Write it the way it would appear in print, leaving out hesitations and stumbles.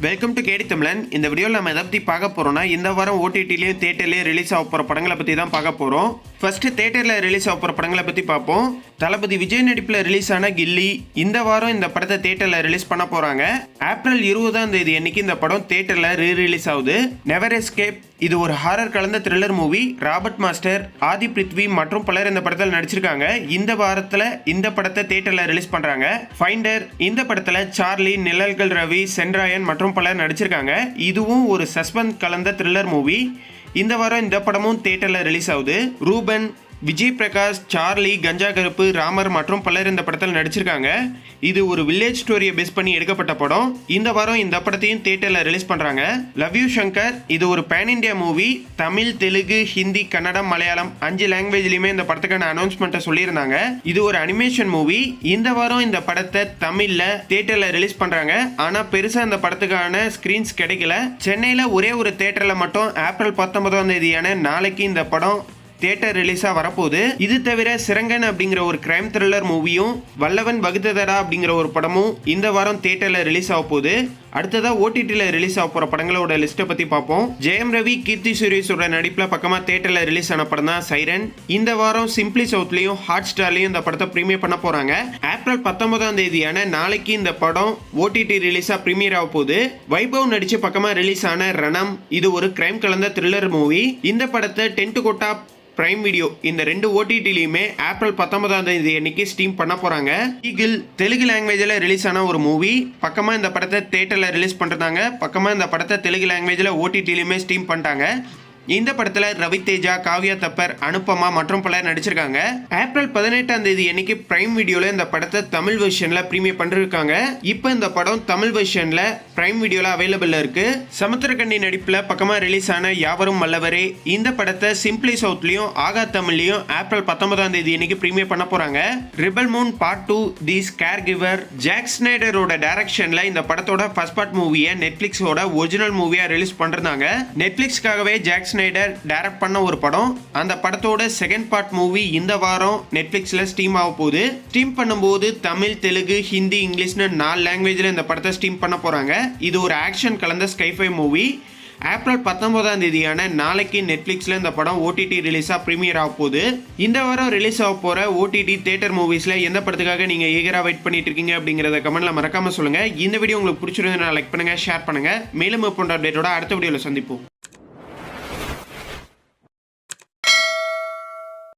Welcome to கேடி தமிழன். இந்த வீடியோவில் நம்ம எதை பற்றி பார்க்க போகிறோம்னா, இந்த வாரம் ஓடிடிலையும் தியேட்டர்லேயும் ரிலீஸ் ஆக போகிற படங்களை பற்றி தான் பார்க்க போகிறோம். ஃபர்ஸ்ட் தியேட்டரில் ரிலீஸ் ஆக போகிற படங்களை பற்றி பார்ப்போம். தளபதி விஜய் நடிப்பில் ரிலீஸ் ஆன கில்லி இந்த வாரம் இந்த படத்தை தியேட்டரில் ரிலீஸ் பண்ண போகிறாங்க. ஏப்ரல் 20 அன்னைக்கு இந்த படம் தியேட்டரில் ரிலீஸ் ஆகுது. நெவர் எஸ்கேப் இது ஒரு ஹாரர் கலந்த த்ரில்லர் மூவி. ராபர்ட் மாஸ்டர், ஆதி பிருத்வி மற்றும் பலர் இந்த படத்தில் நடிச்சிருக்காங்க. இந்த வாரத்தில் இந்த படத்தை தியேட்டரில் ரிலீஸ் பண்ணுறாங்க. ஃபைண்டர் இந்த படத்தில் சார்லி, நிழல்கள் ரவி, சென்ராயன் மற்றும் பலர் நடிச்சிருக்காங்க. இதுவும் ஒரு சஸ்பென்ஸ் கலந்த த்ரில்லர் மூவி. இந்த வாரம் இந்த படமும் தியேட்டரில் ரிலீஸ் ஆகுது. ரூபன், விஜய் பிரகாஷ், சார்லி, கஞ்சா கருப்பு, ராமர் மற்றும் பலர் இந்த படத்தில் நடிச்சிருக்காங்க. இது ஒரு வில்லேஜ் ஸ்டோரியை பேஸ் பண்ணி எடுக்கப்பட்ட படம். இந்த வாரம் இந்த படத்தையும் தியேட்டரில் ரிலீஸ் பண்ணுறாங்க. லவ் யூ சங்கர் இது ஒரு pan India movie. Tamil, Telugu, Hindi, Kannada, Malayalam 5 லாங்குவேஜ்லையுமே இந்த படத்துக்கான அனௌன்ஸ்மெண்ட்டை சொல்லியிருந்தாங்க. இது ஒரு அனிமேஷன் மூவி. இந்த வாரம் இந்த படத்தை தமிழில் தியேட்டரில் ரிலீஸ் பண்ணுறாங்க. ஆனால் பெருசாக இந்த படத்துக்கான ஸ்க்ரீன்ஸ் கிடைக்கல. சென்னையில் ஒரே ஒரு தியேட்டரில் மட்டும் ஏப்ரல் 19 நாளைக்கு இந்த படம் தியேட்டர் ரிலீஸா வரப்போகுது. இது தவிர சிரங்கன் அப்படிங்கிற ஒரு கிரைம் த்ரில்லர் மூவியும், வல்லவன் வகுத்ததடா அப்படிங்கிற ஒரு படமும் இந்த வாரம் தியேட்டர்ல ரிலீஸ் ஆக போகுது. அடுத்ததா ஓடிடியில் ரிலீஸ் ஆக போற படங்களோட லிஸ்ட்டை பத்தி பார்ப்போம். ஜெயம் ரவி, கீர்த்தி சுரேஷோட நடிப்பில் பக்கமா தியேட்டர்ல ரிலீஸ் ஆன படம் தான் சைரன். இந்த வாரம் சிம்பிளி சவுத்லயும் ஹாட் ஸ்டார்லயும் இந்த படத்தை ப்ரீமியர் பண்ண போறாங்க. ஏப்ரல் 19 நாளைக்கு இந்த படம் ஓடிடி ரிலீஸா ப்ரீமியர் ஆக போகுது. வைபவ் நடிச்சு பக்கமா ரிலீஸ் ஆன ரணம் இது ஒரு கிரைம் கலந்த த்ரில்லர் மூவி. இந்த படத்தை டென்ட் கோட்டா, பிரைம் வீடியோ இந்த 2 ஓடிடிலையுமே ஏப்ரல் 19 அன்னைக்கு ஸ்ட்ரீம் பண்ண போறாங்க. ஈகிள் தெலுங்கு லாங்குவேஜில் ரிலீஸ் ஆன ஒரு மூவி. பக்கமா இந்த படத்தை தியேட்டரில் ரிலீஸ் பண்றாங்க. பக்கமா இந்த படத்தை தெலுங்கு லாங்குவேஜில் ஓடிடிலையுமே ஸ்ட்ரீம் பண்ணிட்டாங்க. இந்த படத்துல ரவி தேஜா, காவ்யா தப்பர், அனுபமா மற்றும் பலர் நடிச்சிருக்காங்க. ஏப்ரல் 18 அன்னைக்கு பிரைம் வீடியோல இந்த படத்தை தமிழ் வெர்ஷன்ல பிரீமியர் பண்ணிருக்காங்க. இப்போ இந்த படம் தமிழ் வெர்ஷன்ல பிரைம் வீடியோல அவைலபிள் இருக்கு. சமுத்திரக்கண்ணி நடிப்புல பக்கமா ரிலீஸ் ஆன யாவரும் வல்லவரே இந்த படத்தை சிம்பிளி சவுத்லயும் ஆகா தமிழ்லயும் ஏப்ரல் 19 அன்னைக்கு பிரீமியர் பண்ண போறாங்க. ரிபல் மூன் பார்ட் 2 தி ஸ்கேர் கிவர் ஜாக் ஸ்னைடரோட டைரக்ஷன்ல இந்த படத்தோட ஃபர்ஸ்ட் பார்ட் மூவியை நெட்ஃபிளிக்ஸோட ஒரிஜினல் மூவியா ரிலீஸ் பண்றாங்க. நெட்ஃபிளிக்ஸ்க்காகவே ஜாக் ஸ்னைடர் டைரக்ட் பண்ண ஒரு படம். அந்த படத்தோட செகண்ட் பார்ட் மூவி இந்த வாரம் நெட்ஃபிளிக்ஸ்ல ஸ்ட்ரீம் ஆக போகுது. ஸ்ட்ரீம் பண்ணும்போது தமிழ், தெலுங்கு, ஹிந்தி, இங்கிலீஷ்னு 4 லாங்குவேஜ்ல இந்த படத்தை ஸ்ட்ரீம் பண்ண போறாங்க. இது ஒரு ஆக்ஷன் கலந்த ஸ்கைஃபை மூவி. ஏப்ரல் 19 நாளைக்கு நெட்ஃபிளிக்ஸ்ல இந்த படம் ஓடிடி ரிலீஸா பிரீமியர் ஆக போகுது. இந்த வாரம் ரிலீஸ் ஆக போற ஓடிடி தியேட்டர் மூவிஸ்ல எந்த படத்துக்காக நீங்க ஈகரா வெயிட் பண்ணிட்டு இருக்கீங்க அப்படிங்கறத கமெண்ட்ல மறக்காம சொல்லுங்க. இந்த வீடியோ உங்களுக்கு பிடிச்சிருந்தா லைக் பண்ணுங்க, ஷேர் பண்ணுங்க. மேலும் போன்ற அப்டேட்டோட அடுத்த வீடியோல சந்திப்போம்.